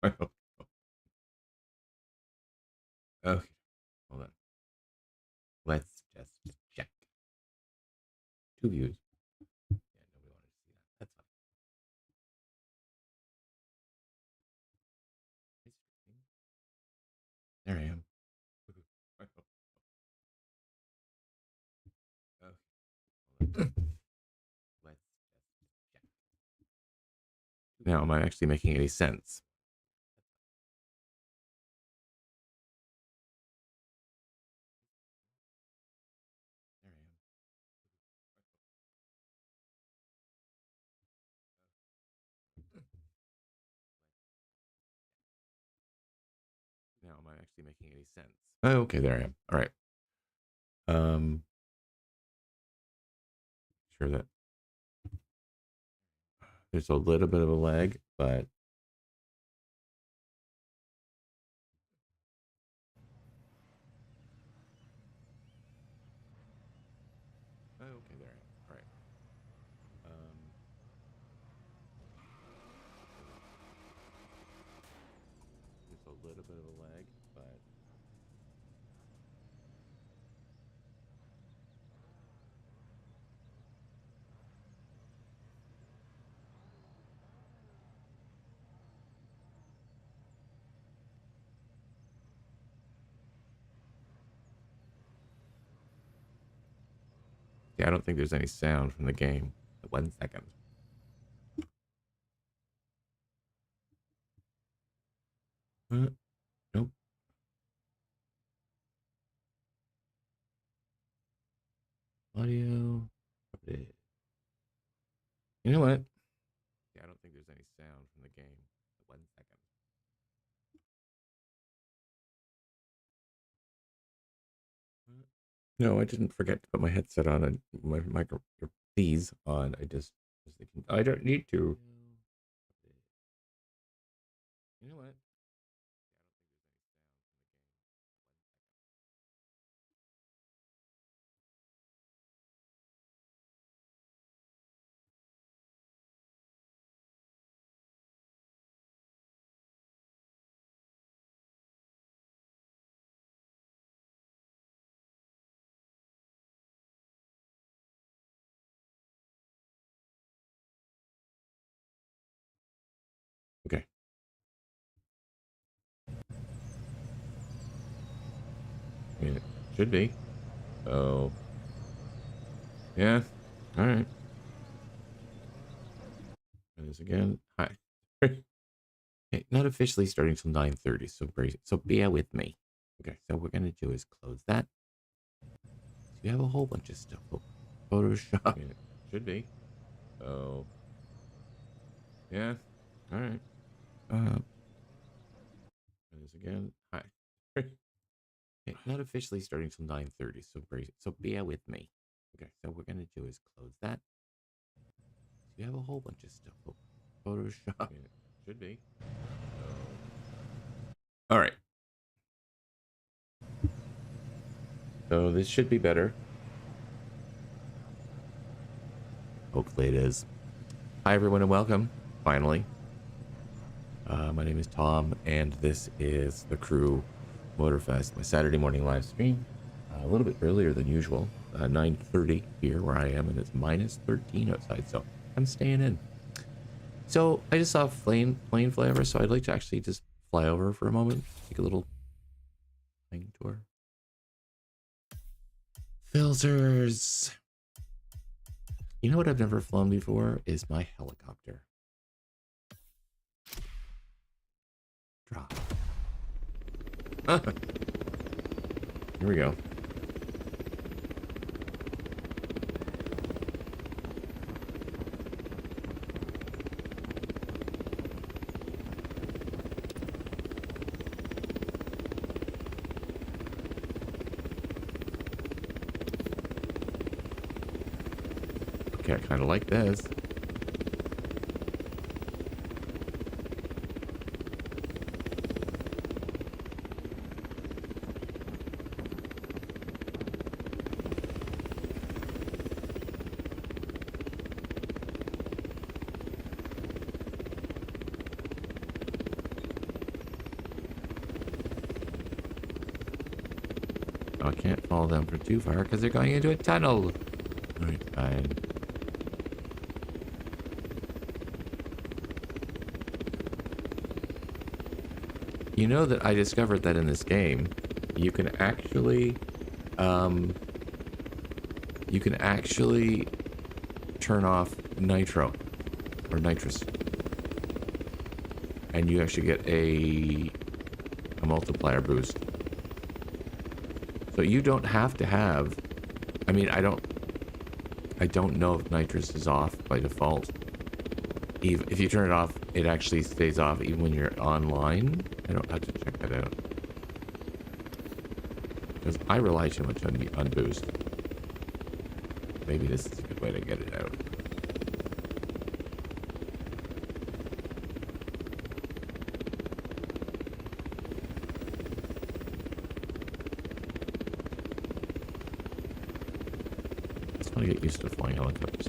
I hope so. Okay, hold on. Let's just check. 2 views. Yeah, nobody wanted to see that. That's fine. There I am. I hope so. Okay, hold on. Let's just check. Now, am I actually making any sense? There I am. Now, am I actually making any sense? Oh, okay, there I am. All right. Sure that there's a little bit of a lag, but oh, okay, there I am. All right. There's a little bit of a lag, but yeah, I don't think there's any sound from the game. 1 second. Nope. Audio. Update. You know what? Yeah, I don't think there's any sound from the game. 1 second. No, I didn't forget to put my headset on and my micro these on. I just was thinking I don't need to. You know what? Okay. I mean, it should be. Oh, yeah. All right. Try this again. Hi. Okay, not officially starting till 9:30, so bear with me. Okay, so what we're gonna do is close that. So you have a whole bunch of stuff. Oh, Photoshop. I mean, it should be. Oh, yeah. All right. Try this again. Hi. Okay, not officially starting till 9:30, so bear with me. Okay, so what we're gonna do is close that. So you have a whole bunch of stuff. Oh, Photoshop. I mean, it should be. All right. So this should be better. Hopefully it is. Hi everyone and welcome. Finally. My name is Tom and this is the Crew Motorfest, my Saturday morning live stream. A little bit earlier than usual. 9:30 here where I am, and it's -13 outside, so I'm staying in. So I just saw a plane fly over, so I'd like to actually just fly over for a moment, take a little plane tour. Filters. You know what I've never flown before is my helicopter. Drop. Here we go. Okay, I kind of like this. I can't follow them for too far because they're going into a tunnel. Alright, fine. You know that I discovered that in this game, you can actually turn off nitro or nitrous, and you actually get a multiplier boost. So you don't have to have. I mean, I don't know if nitrous is off by default. If you turn it off, it actually stays off even when you're online. I don't have to check that out because I rely too much on boost. Maybe this is a good way to get it out. I just want to get used to flying helicopters.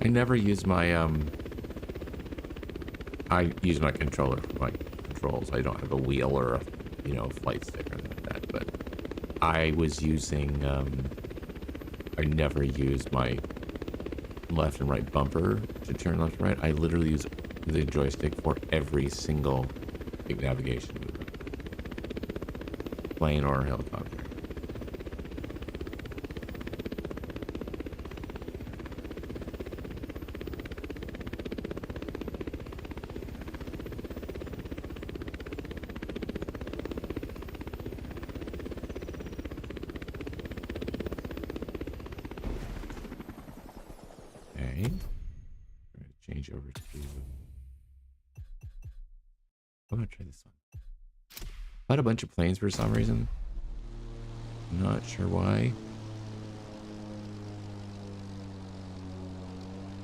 I never use my I use my controller for my controls. I don't have a wheel or a, you know, flight stick or anything like that, but I was using I never use my left and right bumper to turn left and right. I literally use the joystick for every single big navigation movement, plane or helicopter. I'm gonna try this one. I had a bunch of planes for some reason. Not sure why.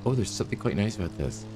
Oh, there's something quite nice about this.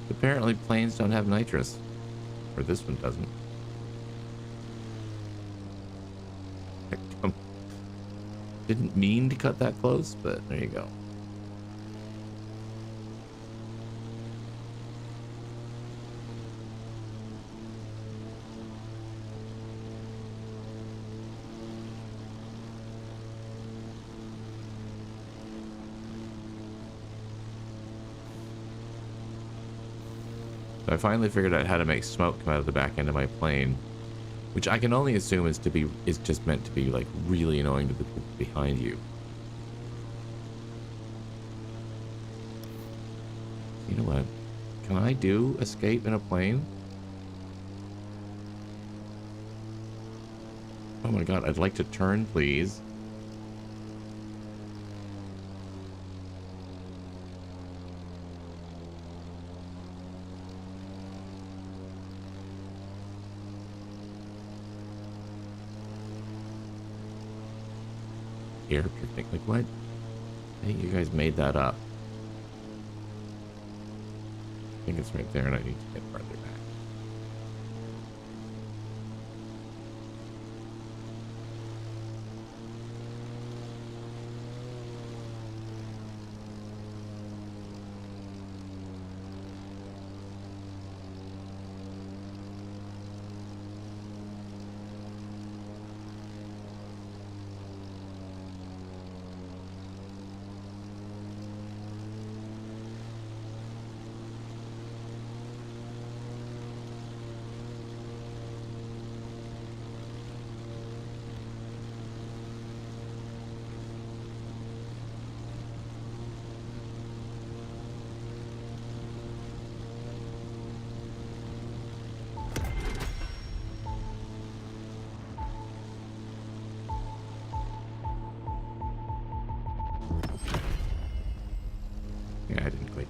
Apparently planes don't have nitrous. Or this one doesn't. Didn't mean to cut that close, but there you go. I finally figured out how to make smoke come out of the back end of my plane, which I can only assume is just meant to be like really annoying to the people behind you. You know what? Can I do escape in a plane? Oh my god, I'd like to turn, please. Air picnic, like what? I think you guys made that up. I think it's right there and I need to get farther back.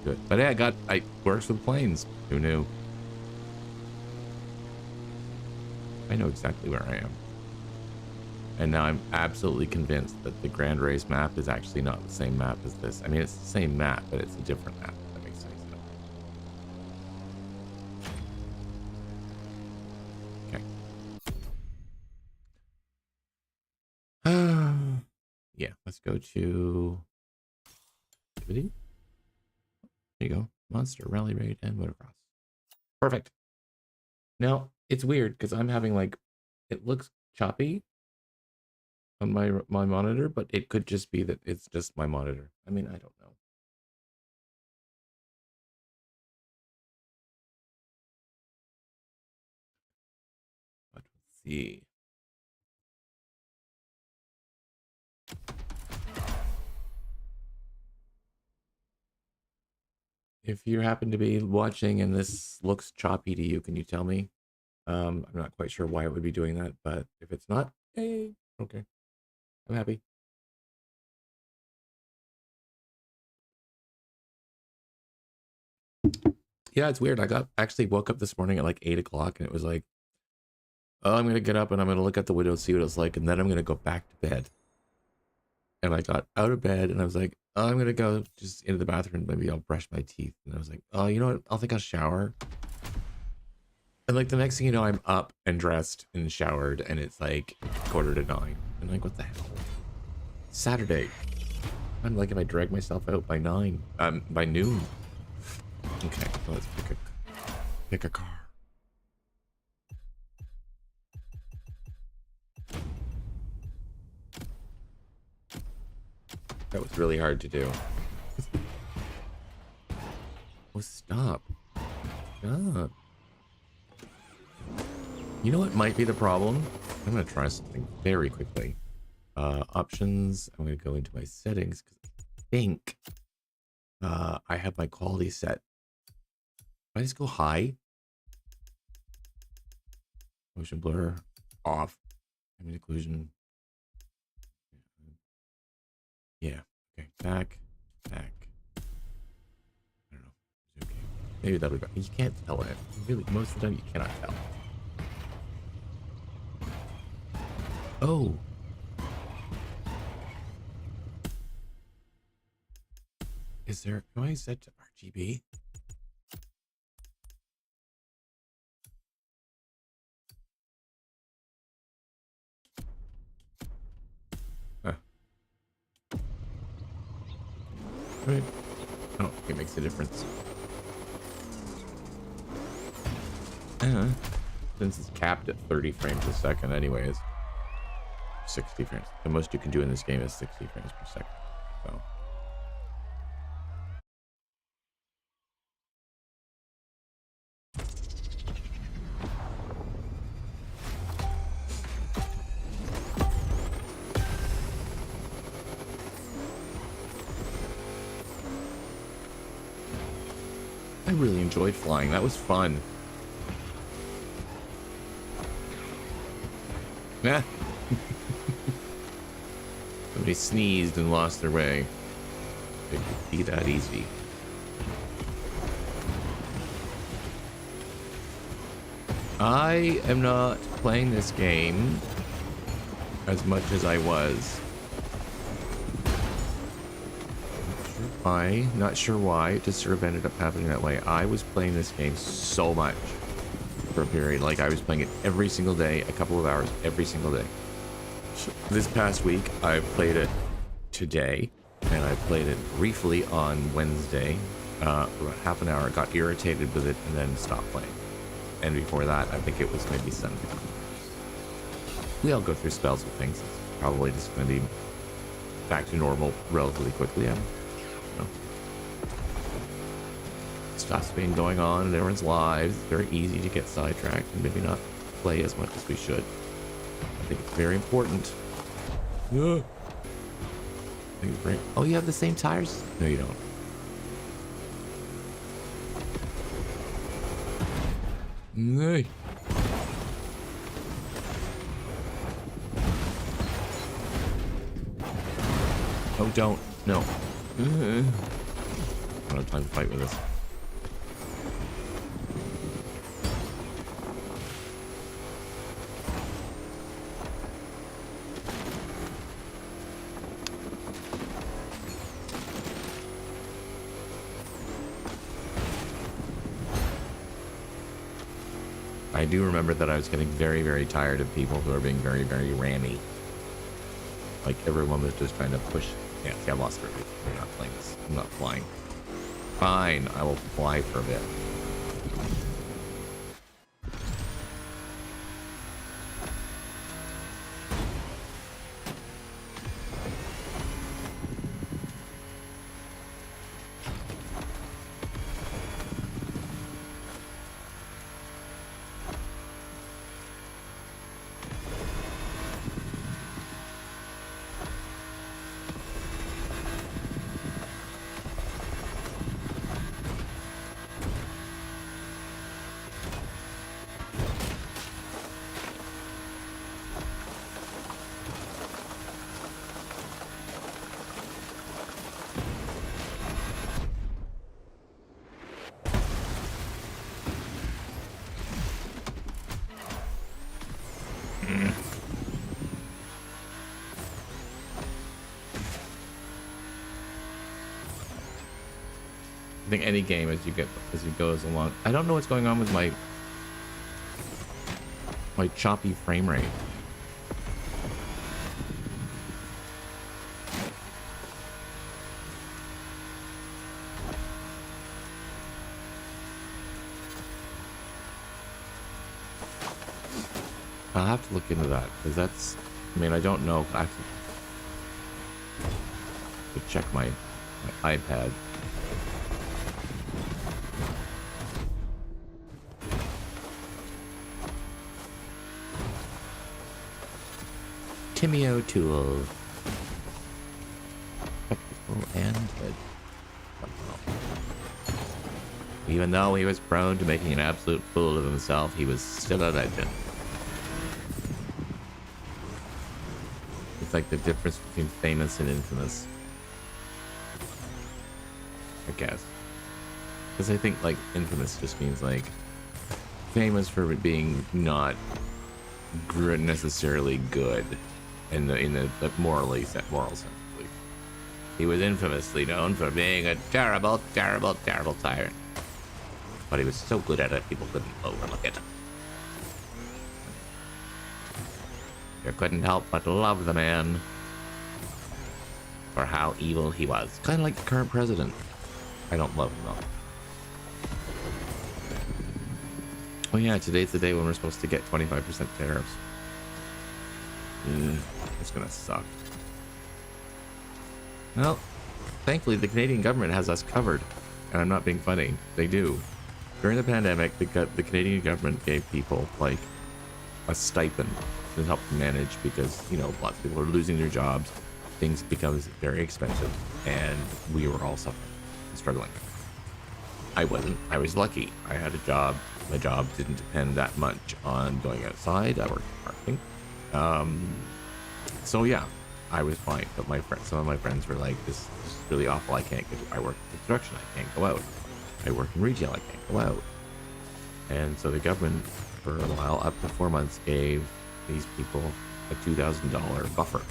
Good. But yeah, I works with planes. Who knew? I know exactly where I am. And now I'm absolutely convinced that the Grand Race map is actually not the same map as this. I mean, it's the same map, but it's a different map. If that makes any sense. Okay. Yeah, let's go to activity. There you go. Monster, Rally Raid, and Motocross. Perfect. Now, it's weird because I'm having like, it looks choppy on my monitor, but it could just be that it's just my monitor. I mean, I don't know. But let's see. If you happen to be watching and this looks choppy to you, can you tell me? I'm not quite sure why it would be doing that, but if it's not, hey, okay. I'm happy. Yeah, it's weird. Actually woke up this morning at like 8 o'clock and it was like, oh, I'm going to get up and I'm going to look at the window and see what it's like. And then I'm going to go back to bed. And I got out of bed and I was like, oh, I'm going to go just into the bathroom. Maybe I'll brush my teeth. And I was like, oh, you know what? I'll shower. And like the next thing you know, I'm up and dressed and showered and it's like 8:45. And like, what the hell? Saturday. I'm like, if I drag myself out by by noon. Okay, so let's pick a car. That was really hard to do. Oh, stop. Stop. You know what might be the problem? I'm going to try something very quickly. Options. I'm going to go into my settings because I think I have my quality set. If I just go high. Motion blur off. Ambient occlusion. Yeah. Okay. Back. I don't know. Okay. Maybe that'll be better. You can't tell it. Really, most of the time you cannot tell. Oh. Is there, am I set to RGB? Huh. Right. I don't think it makes a difference. Since it's capped at 30 frames a second anyways. 60 frames. The most you can do in this game is 60 frames per second. So. I really enjoyed flying. That was fun. Nah. Somebody sneezed and lost their way. It could be that easy. I am not playing this game as much as I was. Not sure why. It just sort of ended up happening that way. I was playing this game so much for a period. Like I was playing it every single day, a couple of hours every single day. This past week, I played it today, and I played it briefly on Wednesday for about half an hour. Got irritated with it and then stopped playing. And before that, I think it was maybe Sunday. We all go through spells with things. It's probably just going to be back to normal relatively quickly. Stuff's been going on in everyone's lives. It's very easy to get sidetracked and maybe not play as much as we should. I think it's very important. Yeah. Oh, you have the same tires? No, you don't. No. Oh, don't. No. don't have time to fight with this. I do remember that I was getting very, very tired of people who are being very, very rammy. Like everyone was just trying to push. Yeah, see, I lost it. I'm not playing this. I'm not flying. Fine, I will fly for a bit. I think any game as you goes along. I don't know what's going on with my choppy frame rate. I'll have to look into that because that's. I mean, I don't know. I have to check my iPad. Timmy O'Toole. Spectacle and head. Even though he was prone to making an absolute fool of himself, he was still a legend. It's like the difference between famous and infamous, I guess. Because I think like infamous just means like famous for being not necessarily good. In the moral sense, he was infamously known for being a terrible, terrible, terrible tyrant. But he was so good at it, people couldn't overlook it. You couldn't help but love the man for how evil he was. Kind of like the current president. I don't love him though. Oh yeah, today's the day when we're supposed to get 25% tariffs. It's gonna suck. Well, thankfully the Canadian government has us covered, and I'm not being funny. They do. During the pandemic, the Canadian government gave people like a stipend to help them manage because, you know, lots of people are losing their jobs. Things become very expensive, and we were all suffering and struggling. I wasn't. I was lucky. I had a job. My job didn't depend that much on going outside. I worked in marketing. So yeah, I was fine. But some of my friends were like, "This is really awful. I can't I work in construction. I can't go out. I work in retail. I can't go out." And so the government, for a while, up to 4 months, gave these people a $2,000 buffer.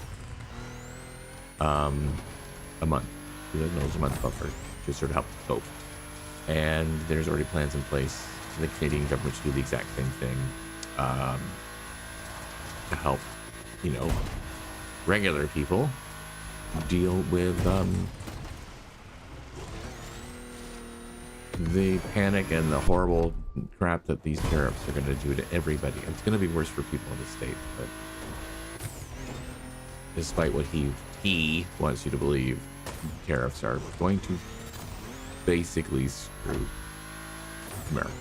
A month. $2,000 a month buffer to sort of help cope. And there's already plans in place for the Canadian government to do the exact same thing. To help, you know, regular people deal with the panic and the horrible crap that these tariffs are going to do to everybody. It's going to be worse for people in the state, but despite what he wants you to believe, tariffs are going to basically screw America.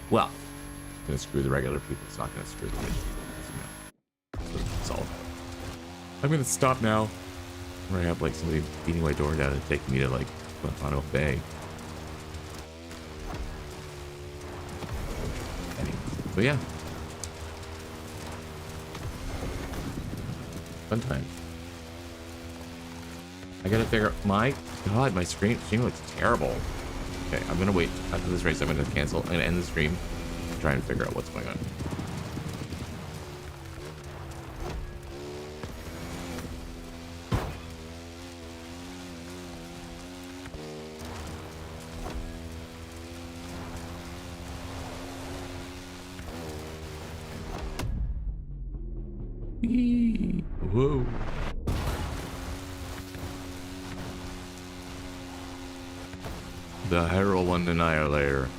Well, it's going to screw the regular people. It's not going to screw the rich people. That's all. I'm going to stop now. Where I have like somebody beating my door down and taking me to like Guantanamo Bay. But yeah, fun time. I gotta figure out, my God, my stream looks terrible. Okay, I'm gonna wait after this race. I'm gonna cancel. I'm gonna end the stream and try and figure out what's going on. Whoa. The Herald One Annihilator.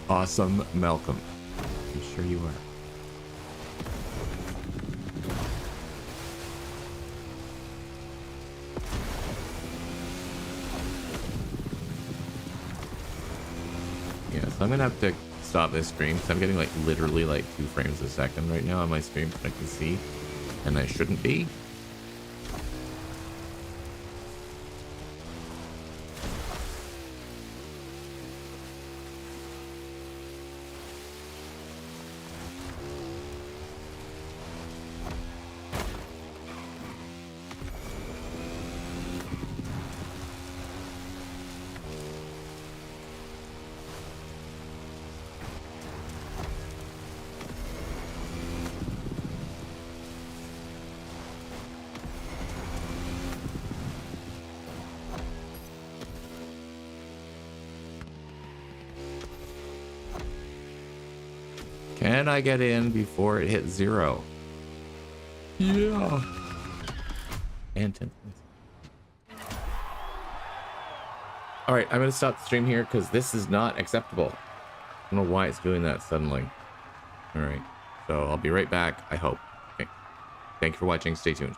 Awesome, Malcolm. I'm sure you are. Yeah, so I'm gonna have to stop this stream because I'm getting like literally like 2 frames a second right now on my stream that I can see, and I shouldn't be. Can I get in before it hits 0? Yeah. And 10. All right, I'm going to stop the stream here because this is not acceptable. I don't know why it's doing that suddenly. All right, so I'll be right back, I hope. Okay. Thank you for watching. Stay tuned.